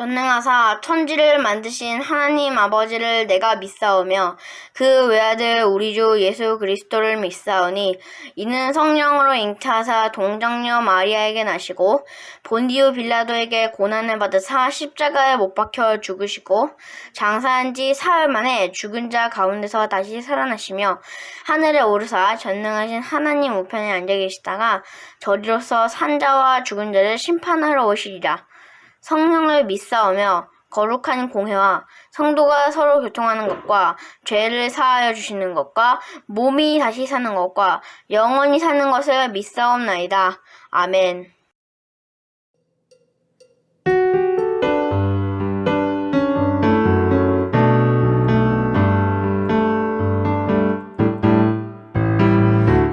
전능하사 천지를 만드신 하나님 아버지를 내가 믿사오며 그 외아들 우리 주 예수 그리스도를 믿사오니 이는 성령으로 잉태하사 동정녀 마리아에게 나시고 본디오 빌라도에게 고난을 받으사 십자가에 못 박혀 죽으시고 장사한 지 사흘 만에 죽은 자 가운데서 다시 살아나시며 하늘에 오르사 전능하신 하나님 우편에 앉아 계시다가 저리로서 산자와 죽은 자를 심판하러 오시리라. 성령을 믿사오며 거룩한 공회와 성도가 서로 교통하는 것과 죄를 사하여 주시는 것과 몸이 다시 사는 것과 영원히 사는 것을 믿사옵나이다. 아멘.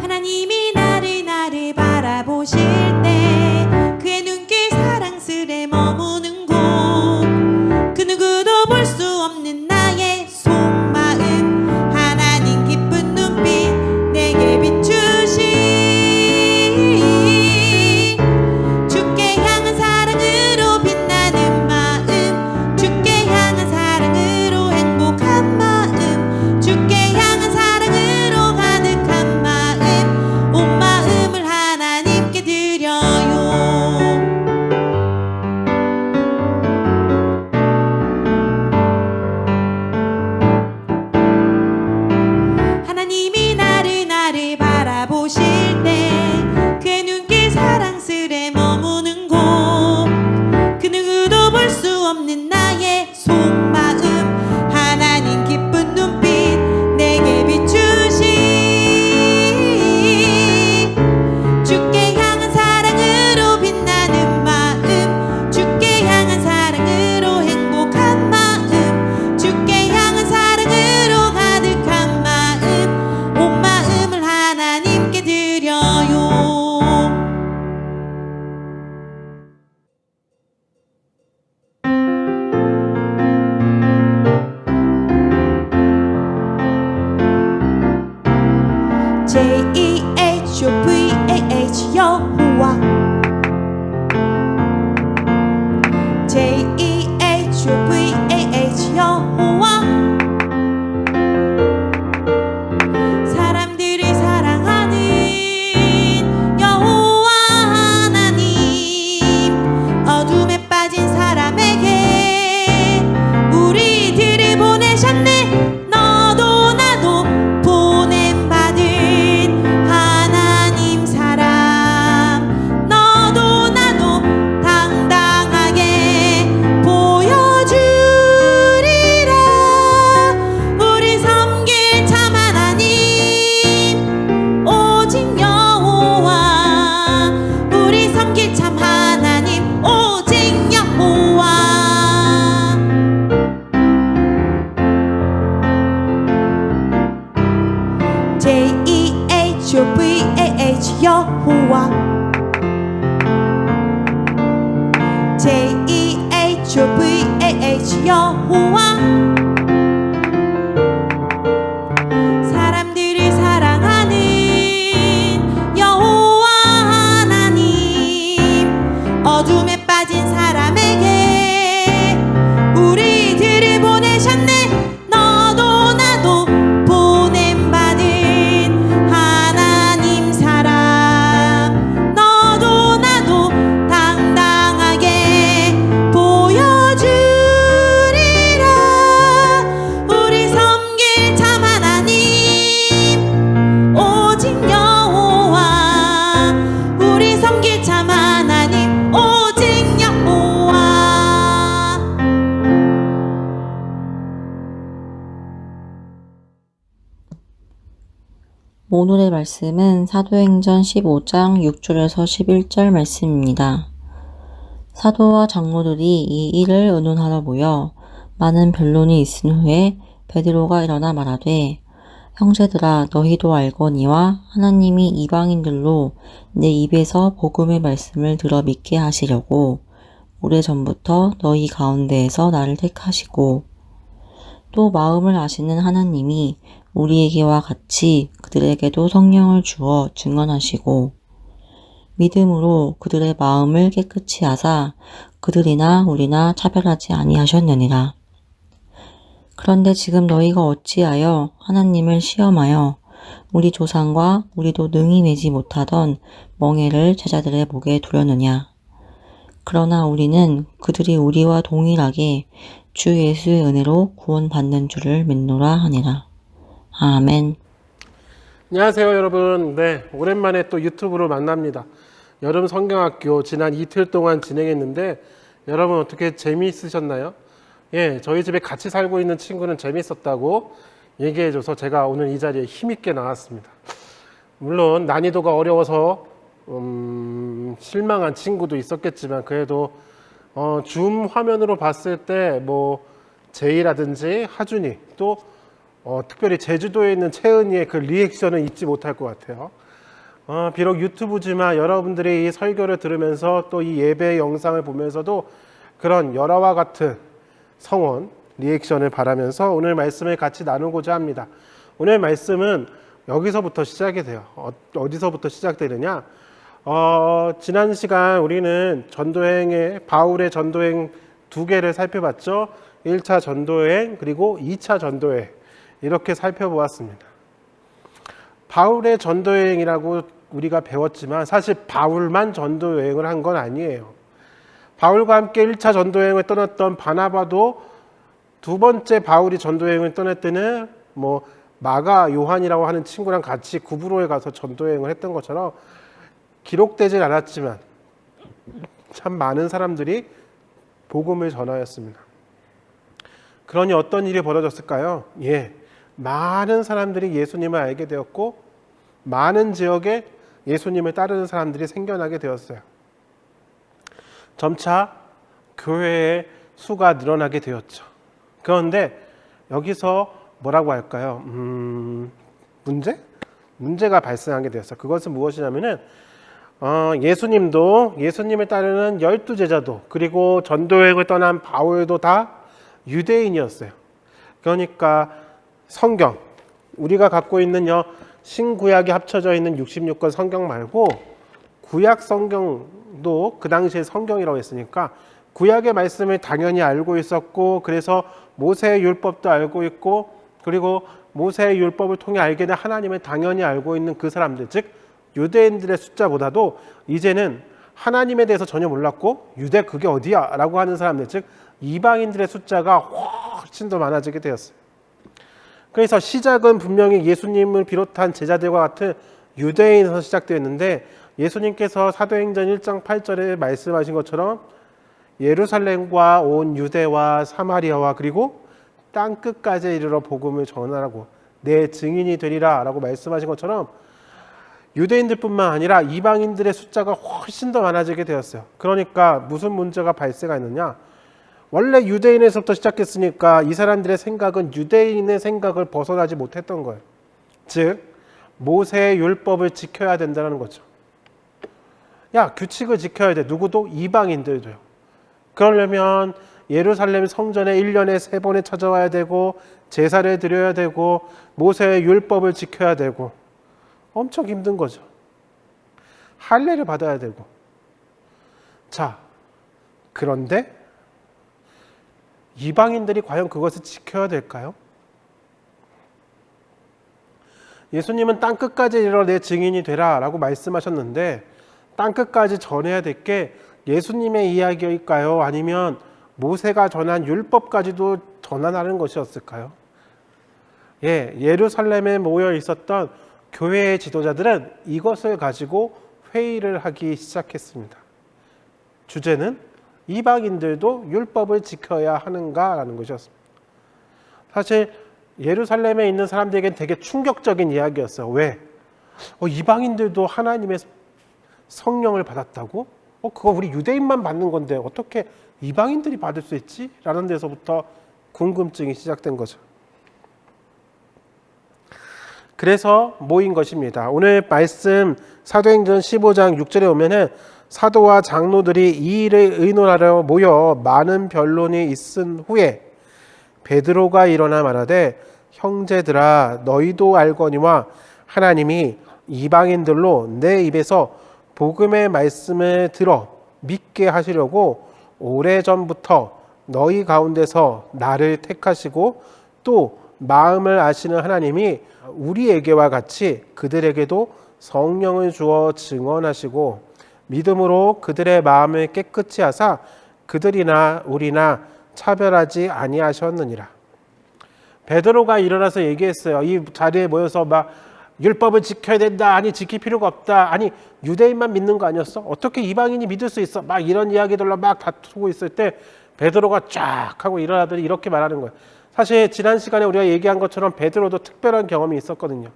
하나님이 나를 바라보실 때 그의 눈길 사랑스레 머무는 곳 그 누구도 볼 수 없는 나의 속마음 하나님 기쁜 눈빛 내게 비추시 주께 향한 사랑으로 빛나는 마음 주께 향한 사랑으로 행복한 마음 주께 향한 사랑으로 가득한 마음 온 마음을 하나님께 드려요. 하나님이 나를 바라보실 때 그의 눈길 사랑스레 머무는 곳 그 누구도 볼 수 없는 나의 속마음 하나님 기쁜 눈빛 내게 비추시 주께 향한 사랑으로 빛나는 마음 주께 향한 사랑으로 행복한 마음 주께 향한 사랑으로 가득한 마음 온 마음을 하나님께 드려요. Jehovah 여호와 Jehovah 여호와 사람들을 사랑하는 여호와 하나님 어둠에 빠진 사람에게 우리들을 보내셨네 너도 나도 보냄받은 하나님 사람 너도 나도 당당하게 보여주리라 우리 섬길 참 하나님 오직 여호와 우리 섬길 참 하나님 오직 여호와 Jehovah 여호와 Jehovah 여호와 사람들을 사랑하는 여호와 하나님 어둠에 빠진 사람에게 우리들을 보내셨네 너도 나도 보냄받은 하나님 사람 너도 나도 당당하게 보여주리라 우리 섬길 참 하나님 오직 여호와 우리 섬길 참 하나님 오직 여호와. 오늘의 말씀은 사도행전 15장 6절에서 11절 말씀입니다. 사도와 장로들이 이 일을 의논하러 모여 많은 변론이 있은 후에 베드로가 일어나 말하되 형제들아 너희도 알거니와 하나님이 이방인들로 내 입에서 복음의 말씀을 들어 믿게 하시려고 오래전부터 너희 가운데에서 나를 택하시고 또 마음을 아시는 하나님이 우리에게와 같이 그들에게도 성령을 주어 증언하시고 믿음으로 그들의 마음을 깨끗이 하사 그들이나 우리나 차별하지 아니하셨느니라. 그런데 지금 너희가 어찌하여 하나님을 시험하여 우리 조상과 우리도 능히 매지 못하던 멍에를 제자들의 목에 두려느냐. 그러나 우리는 그들이 우리와 동일하게 주 예수의 은혜로 구원받는 줄을 믿노라 하니라. 아멘. 안녕하세요 여러분. 네, 오랜만에 또 유튜브로 만납니다. 여름 성경학교 지난 이틀 동안 진행했는데 여러분 어떻게 재미있으셨나요? 예, 저희 집에 같이 살고 있는 친구는 재밌었다고 얘기해줘서 제가 오늘 이 자리에 힘있게 나왔습니다. 물론 난이도가 어려워서 실망한 친구도 있었겠지만 그래도 줌 화면으로 봤을 때 뭐 제이라든지 하준이 또 특별히 제주도에 있는 채은이의 그 리액션은 잊지 못할 것 같아요. 비록 유튜브지만 여러분들이 이 설교를 들으면서 또 이 예배 영상을 보면서도 그런 열화와 같은 성원, 리액션을 바라면서 오늘 말씀을 같이 나누고자 합니다. 오늘 말씀은 여기서부터 시작이 돼요. 어디서부터 시작되느냐? 지난 시간 우리는 전도행의 바울의 전도행 두 개를 살펴봤죠. 1차 전도행 그리고 2차 전도행 이렇게 살펴보았습니다. 바울의 전도여행이라고 우리가 배웠지만 사실 바울만 전도여행을 한 건 아니에요. 바울과 함께 1차 전도여행을 떠났던 바나바도 두 번째 바울이 전도여행을 떠날 때는 뭐 마가 요한이라고 하는 친구랑 같이 구브로에 가서 전도여행을 했던 것처럼 기록되진 않았지만 참 많은 사람들이 복음을 전하였습니다. 그러니 어떤 일이 벌어졌을까요? 많은 사람들이 예수님을 알게 되었고 많은 지역에 예수님을 따르는 사람들이 생겨나게 되었어요. 점차 교회의 수가 늘어나게 되었죠. 그런데 여기서 뭐라고 할까요? 문제가 발생하게 되었어요. 그것은 무엇이냐면은 예수님도 예수님을 따르는 12제자도 그리고 전도여행을 떠난 바울도 다 유대인이었어요. 그러니까 성경, 우리가 갖고 있는 신구약이 합쳐져 있는 66권 성경 말고 구약 성경도 그 당시에 성경이라고 했으니까 구약의 말씀을 당연히 알고 있었고 그래서 모세의 율법도 알고 있고 그리고 모세의 율법을 통해 알게 된 하나님을 당연히 알고 있는 그 사람들, 즉 유대인들의 숫자보다도 이제는 하나님에 대해서 전혀 몰랐고 유대 그게 어디야? 라고 하는 사람들, 즉 이방인들의 숫자가 훨씬 더 많아지게 되었어요. 그래서 시작은 분명히 예수님을 비롯한 제자들과 같은 유대인에서 시작되었는데 예수님께서 사도행전 1장 8절에 말씀하신 것처럼 예루살렘과 온 유대와 사마리아와 그리고 땅끝까지 이르러 복음을 전하라고 내 증인이 되리라 라고 말씀하신 것처럼 유대인들뿐만 아니라 이방인들의 숫자가 훨씬 더 많아지게 되었어요. 그러니까 무슨 문제가 발생하느냐? 원래 유대인에서부터 시작했으니까 이 사람들의 생각은 유대인의 생각을 벗어나지 못했던 거예요. 즉 모세의 율법을 지켜야 된다는 거죠. 규칙을 지켜야 돼. 누구도? 이방인들도요. 그러려면 예루살렘 성전에 1년에 3번에 찾아와야 되고 제사를 드려야 되고 모세의 율법을 지켜야 되고 엄청 힘든 거죠. 할례를 받아야 되고. 자, 그런데 이방인들이 과연 그것을 지켜야 될까요? 예수님은 땅끝까지 이르러 내 증인이 되라 라고 말씀하셨는데 땅끝까지 전해야 될 게 예수님의 이야기일까요? 아니면 모세가 전한 율법까지도 전하는 것이었을까요? 예루살렘에 모여 있었던 교회의 지도자들은 이것을 가지고 회의를 하기 시작했습니다. 주제는 이방인들도 율법을 지켜야 하는가라는 것이었습니다. 사실 예루살렘에 있는 사람들에겐 되게 충격적인 이야기였어요. 왜? 이방인들도 하나님의 성령을 받았다고? 그거 우리 유대인만 받는 건데 어떻게 이방인들이 받을 수 있지? 라는 데서부터 궁금증이 시작된 거죠. 그래서 모인 것입니다. 오늘 말씀 사도행전 15장 6절에 보면은 사도와 장로들이 이 일을 의논하려 모여 많은 변론이 있은 후에 베드로가 일어나 말하되 형제들아 너희도 알거니와 하나님이 이방인들로 내 입에서 복음의 말씀을 들어 믿게 하시려고 오래전부터 너희 가운데서 나를 택하시고 또 마음을 아시는 하나님이 우리에게와 같이 그들에게도 성령을 주어 증언하시고 믿음으로 그들의 마음을 깨끗이 하사 그들이나 우리나 차별하지 아니하셨느니라. 베드로가 일어나서 얘기했어요. 이 자리에 모여서 막 율법을 지켜야 된다. 아니 지킬 필요가 없다. 아니 유대인만 믿는 거 아니었어? 어떻게 이방인이 믿을 수 있어? 막 이런 이야기들로 막 다투고 있을 때 베드로가 쫙 하고 일어나더니 이렇게 말하는 거예요. 사실 지난 시간에 우리가 얘기한 것처럼 베드로도 특별한 경험이 있었거든요.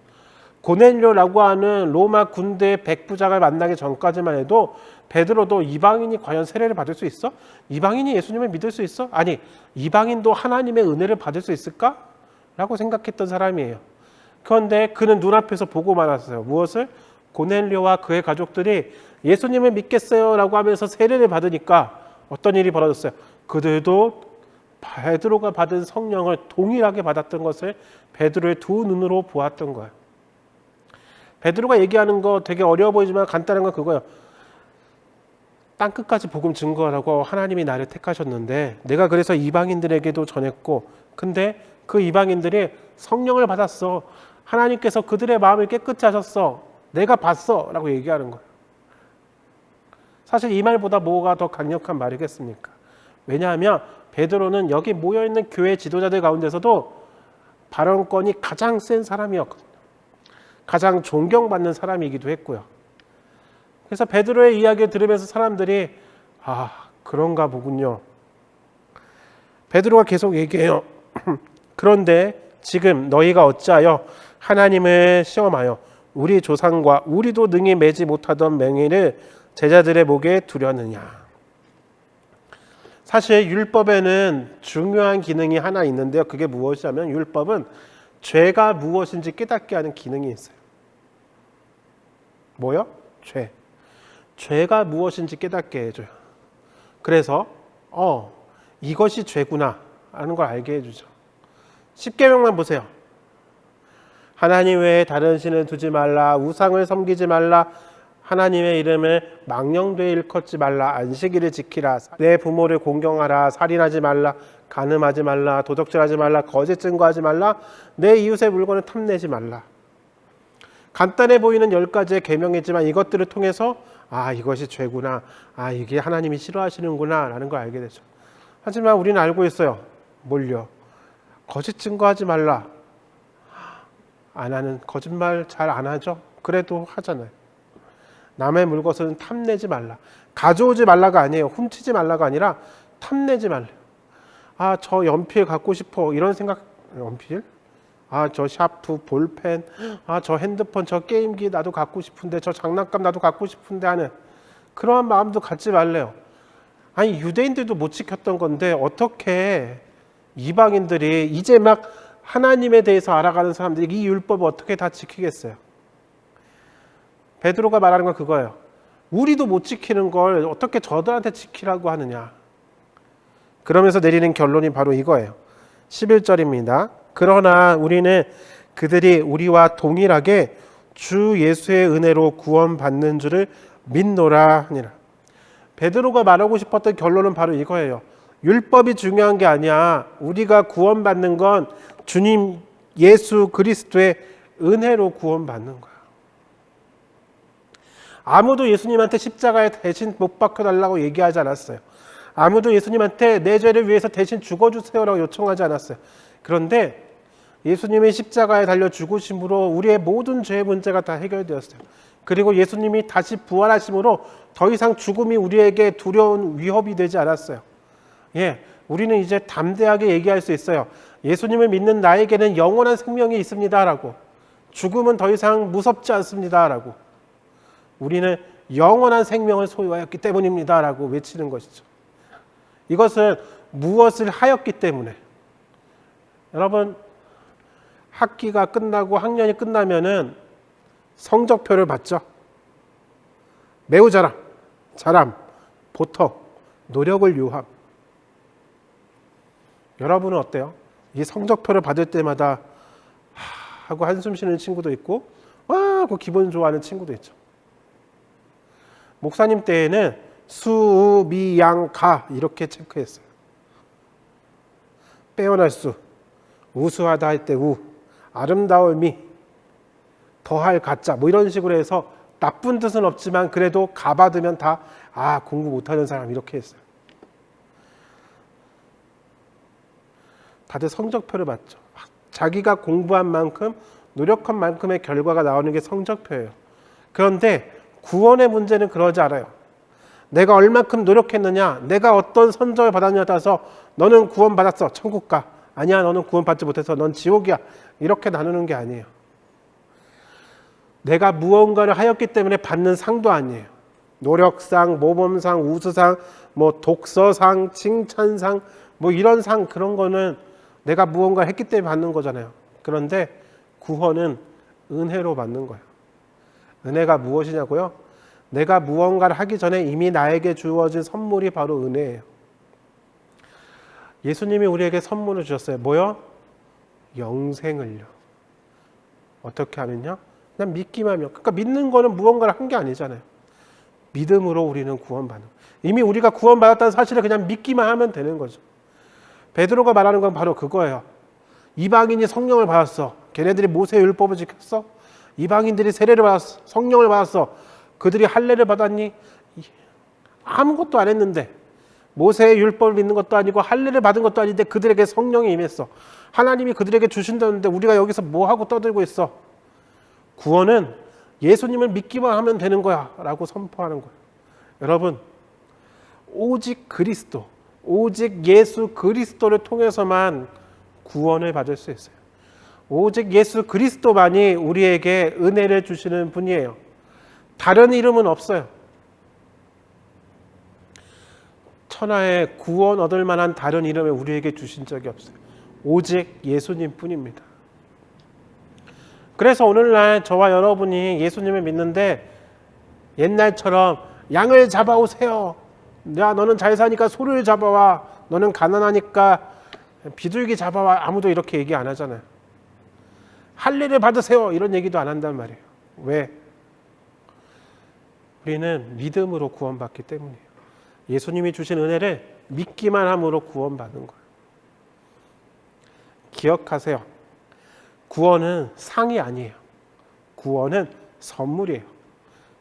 고넬료라고 하는 로마 군대 백부장을 만나기 전까지만 해도 베드로도 이방인이 과연 세례를 받을 수 있어? 이방인이 예수님을 믿을 수 있어? 아니 이방인도 하나님의 은혜를 받을 수 있을까? 라고 생각했던 사람이에요. 그런데 그는 눈앞에서 보고 말았어요. 무엇을? 고넬료와 그의 가족들이 예수님을 믿겠어요 라고 하면서 세례를 받으니까 어떤 일이 벌어졌어요? 그들도 베드로가 받은 성령을 동일하게 받았던 것을 베드로의 두 눈으로 보았던 거예요. 베드로가 얘기하는 거 되게 어려워 보이지만 간단한 건 그거예요. 땅끝까지 복음 증거하라고 하나님이 나를 택하셨는데 내가 그래서 이방인들에게도 전했고 근데 그 이방인들이 성령을 받았어. 하나님께서 그들의 마음을 깨끗이 하셨어. 내가 봤어 라고 얘기하는 거예요. 사실 이 말보다 뭐가 더 강력한 말이겠습니까? 왜냐하면 베드로는 여기 모여있는 교회 지도자들 가운데서도 발언권이 가장 센 사람이었거든요. 가장 존경받는 사람이기도 했고요. 그래서 베드로의 이야기를 들으면서 사람들이 그런가 보군요. 베드로가 계속 얘기해요. 그런데 지금 너희가 어찌하여 하나님을 시험하여 우리 조상과 우리도 능히 매지 못하던 맹인을 제자들의 목에 두려느냐. 사실 율법에는 중요한 기능이 하나 있는데요. 그게 무엇이냐면 율법은 죄가 무엇인지 깨닫게 하는 기능이 있어요. 뭐요? 죄. 죄가 무엇인지 깨닫게 해줘요. 그래서 이것이 죄구나 라는 걸 알게 해주죠. 10계명만 보세요. 하나님 외에 다른 신을 두지 말라. 우상을 섬기지 말라. 하나님의 이름을 망령되이 일컫지 말라. 안식일을 지키라. 내 부모를 공경하라. 살인하지 말라. 간음하지 말라. 도적질하지 말라. 거짓 증거하지 말라. 내 이웃의 물건을 탐내지 말라. 간단해 보이는 10가지의 계명이지만 이것들을 통해서 이것이 죄구나. 이게 하나님이 싫어하시는구나 라는 걸 알게 되죠. 하지만 우리는 알고 있어요. 뭘요? 거짓 증거하지 말라. 안 하는, 거짓말 잘 안 하죠? 그래도 하잖아요. 남의 물것은 탐내지 말라. 가져오지 말라가 아니에요. 훔치지 말라가 아니라 탐내지 말라. 저 연필 갖고 싶어. 이런 생각. 연필? 저 샤프, 볼펜, 저 핸드폰, 저 게임기 나도 갖고 싶은데, 저 장난감 나도 갖고 싶은데 하는 그러한 마음도 갖지 말래요. 유대인들도 못 지켰던 건데 어떻게 이방인들이 이제 막 하나님에 대해서 알아가는 사람들이 이 율법을 어떻게 다 지키겠어요? 베드로가 말하는 건 그거예요. 우리도 못 지키는 걸 어떻게 저들한테 지키라고 하느냐. 그러면서 내리는 결론이 바로 이거예요. 11절입니다. 그러나 우리는 그들이 우리와 동일하게 주 예수의 은혜로 구원받는 줄을 믿노라 하니라. 베드로가 말하고 싶었던 결론은 바로 이거예요. 율법이 중요한 게 아니야. 우리가 구원받는 건 주님 예수 그리스도의 은혜로 구원받는 거야. 아무도 예수님한테 십자가에 대신 못 박혀달라고 얘기하지 않았어요. 아무도 예수님한테 내 죄를 위해서 대신 죽어주세요라고 요청하지 않았어요. 그런데 예수님이 십자가에 달려 죽으심으로 우리의 모든 죄의 문제가 다 해결되었어요. 그리고 예수님이 다시 부활하심으로 더 이상 죽음이 우리에게 두려운 위협이 되지 않았어요. 우리는 이제 담대하게 얘기할 수 있어요. 예수님을 믿는 나에게는 영원한 생명이 있습니다라고. 죽음은 더 이상 무섭지 않습니다라고. 우리는 영원한 생명을 소유하였기 때문입니다라고 외치는 것이죠. 이것은 무엇을 하였기 때문에. 여러분, 학기가 끝나고 학년이 끝나면은 성적표를 받죠. 매우 잘함, 보통, 노력을 요함. 여러분은 어때요? 이 성적표를 받을 때마다 하고 한숨 쉬는 친구도 있고 하고 기분 좋아하는 친구도 있죠. 목사님 때에는 수, 미, 양, 가 이렇게 체크했어요. 빼어날 수, 우수하다 할 때 우, 아름다울 미, 더할 가짜 뭐 이런 식으로 해서 나쁜 뜻은 없지만 그래도 가 받으면 다 공부 못하는 사람 이렇게 했어요. 다들 성적표를 받죠. 자기가 공부한 만큼 노력한 만큼의 결과가 나오는 게 성적표예요. 그런데 구원의 문제는 그러지 않아요. 내가 얼만큼 노력했느냐, 내가 어떤 선정을 받았느냐에 따라서 너는 구원받았어, 천국 가. 아니야, 너는 구원받지 못해서 넌 지옥이야. 이렇게 나누는 게 아니에요. 내가 무언가를 하였기 때문에 받는 상도 아니에요. 노력상, 모범상, 우수상, 뭐 독서상, 칭찬상, 뭐 이런 상, 그런 거는 내가 무언가를 했기 때문에 받는 거잖아요. 그런데 구원은 은혜로 받는 거예요. 은혜가 무엇이냐고요? 내가 무언가를 하기 전에 이미 나에게 주어진 선물이 바로 은혜예요. 예수님이 우리에게 선물을 주셨어요. 뭐요? 영생을요. 어떻게 하면요? 그냥 믿기만 하면. 그러니까 믿는 거는 무언가를 한 게 아니잖아요. 믿음으로 우리는 구원받는 거예요. 이미 우리가 구원받았다는 사실을 그냥 믿기만 하면 되는 거죠. 베드로가 말하는 건 바로 그거예요. 이방인이 성령을 받았어. 걔네들이 모세의 율법을 지켰어? 이방인들이 세례를 받았어. 성령을 받았어. 그들이 할례를 받았니? 아무것도 안 했는데 모세의 율법을 믿는 것도 아니고 할례를 받은 것도 아닌데 그들에게 성령이 임했어. 하나님이 그들에게 주신다는데 우리가 여기서 뭐 하고 떠들고 있어? 구원은 예수님을 믿기만 하면 되는 거야 라고 선포하는 거예요. 여러분, 오직 그리스도, 오직 예수 그리스도를 통해서만 구원을 받을 수 있어요. 오직 예수 그리스도만이 우리에게 은혜를 주시는 분이에요. 다른 이름은 없어요. 천하에 구원 얻을 만한 다른 이름을 우리에게 주신 적이 없어요. 오직 예수님 뿐입니다. 그래서 오늘날 저와 여러분이 예수님을 믿는데 옛날처럼 양을 잡아오세요. 야, 너는 잘 사니까 소를 잡아와. 너는 가난하니까 비둘기 잡아와. 아무도 이렇게 얘기 안 하잖아요. 할례를 받으세요. 이런 얘기도 안 한단 말이에요. 왜? 우리는 믿음으로 구원받기 때문이에요. 예수님이 주신 은혜를 믿기만 함으로 구원받는 거예요. 기억하세요. 구원은 상이 아니에요. 구원은 선물이에요.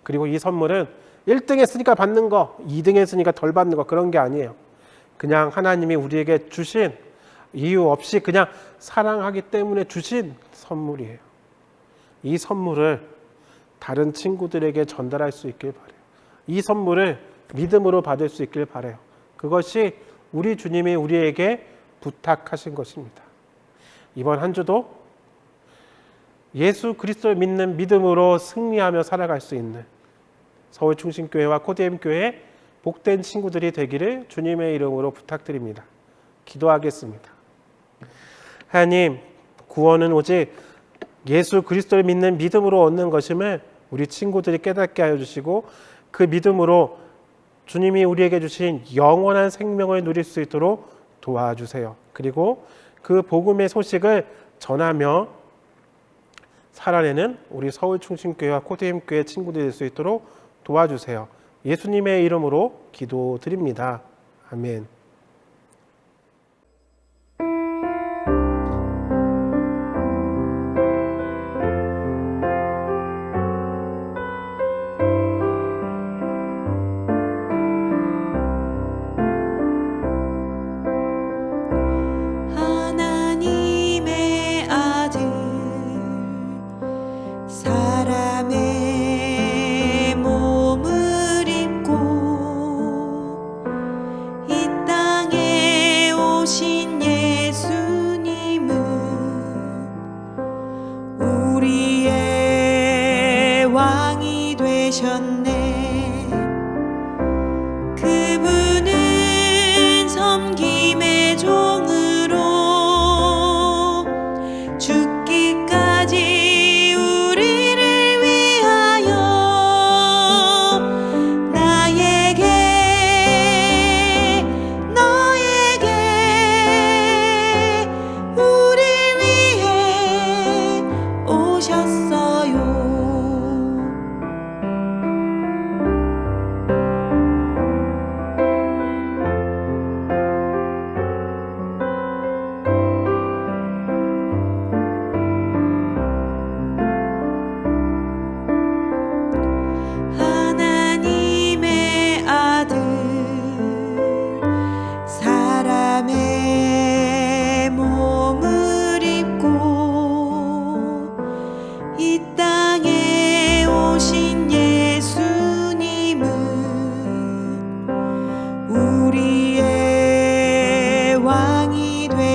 그리고 이 선물은 1등 했으니까 받는 거, 2등 했으니까 덜 받는 거, 그런 게 아니에요. 그냥 하나님이 우리에게 주신 이유 없이 그냥 사랑하기 때문에 주신 선물이에요. 이 선물을 다른 친구들에게 전달할 수 있길 바라요. 이 선물을 믿음으로 받을 수 있길 바라요. 그것이 우리 주님이 우리에게 부탁하신 것입니다. 이번 한 주도 예수 그리스도를 믿는 믿음으로 승리하며 살아갈 수 있는 서울충신교회와 코디엠교회 복된 친구들이 되기를 주님의 이름으로 부탁드립니다. 기도하겠습니다. 하나님, 구원은 오직 예수 그리스도를 믿는 믿음으로 얻는 것임을 우리 친구들이 깨닫게 하여 주시고 그 믿음으로 주님이 우리에게 주신 영원한 생명을 누릴 수 있도록 도와주세요. 그리고 그 복음의 소식을 전하며 살아내는 우리 서울충신교회와 코디엠교회 친구들이 될 수 있도록 도와주세요. 예수님의 이름으로 기도드립니다. 아멘. 하나님의 아들 사람의 몸을 입고 이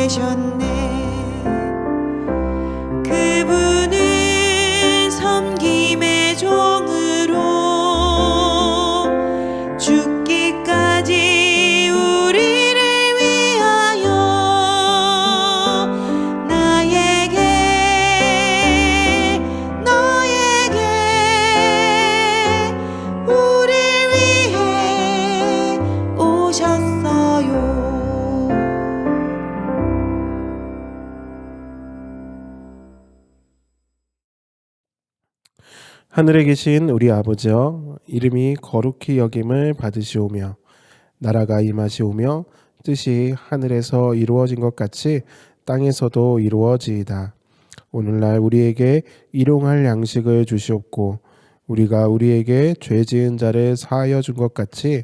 되셨네. 그분은 섬김의 종으로 죽기까지 우리를 위하여 나에게 너에게 우릴 위해 오셨어요. 하늘에 계신 우리 아버지여, 이름이 거룩히 여김을 받으시오며 나라가 임하시오며 뜻이 하늘에서 이루어진 것 같이 땅에서도 이루어지이다. 오늘날 우리에게 일용할 양식을 주시옵고 우리가 우리에게 죄 지은 자를 사하여 준 것 같이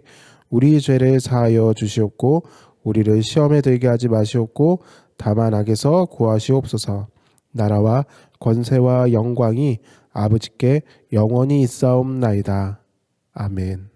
우리 죄를 사하여 주시옵고 우리를 시험에 들게 하지 마시옵고 다만 악에서 구하시옵소서. 나라와 권세와 영광이 아버지께 영원히 있사옵나이다. 아멘.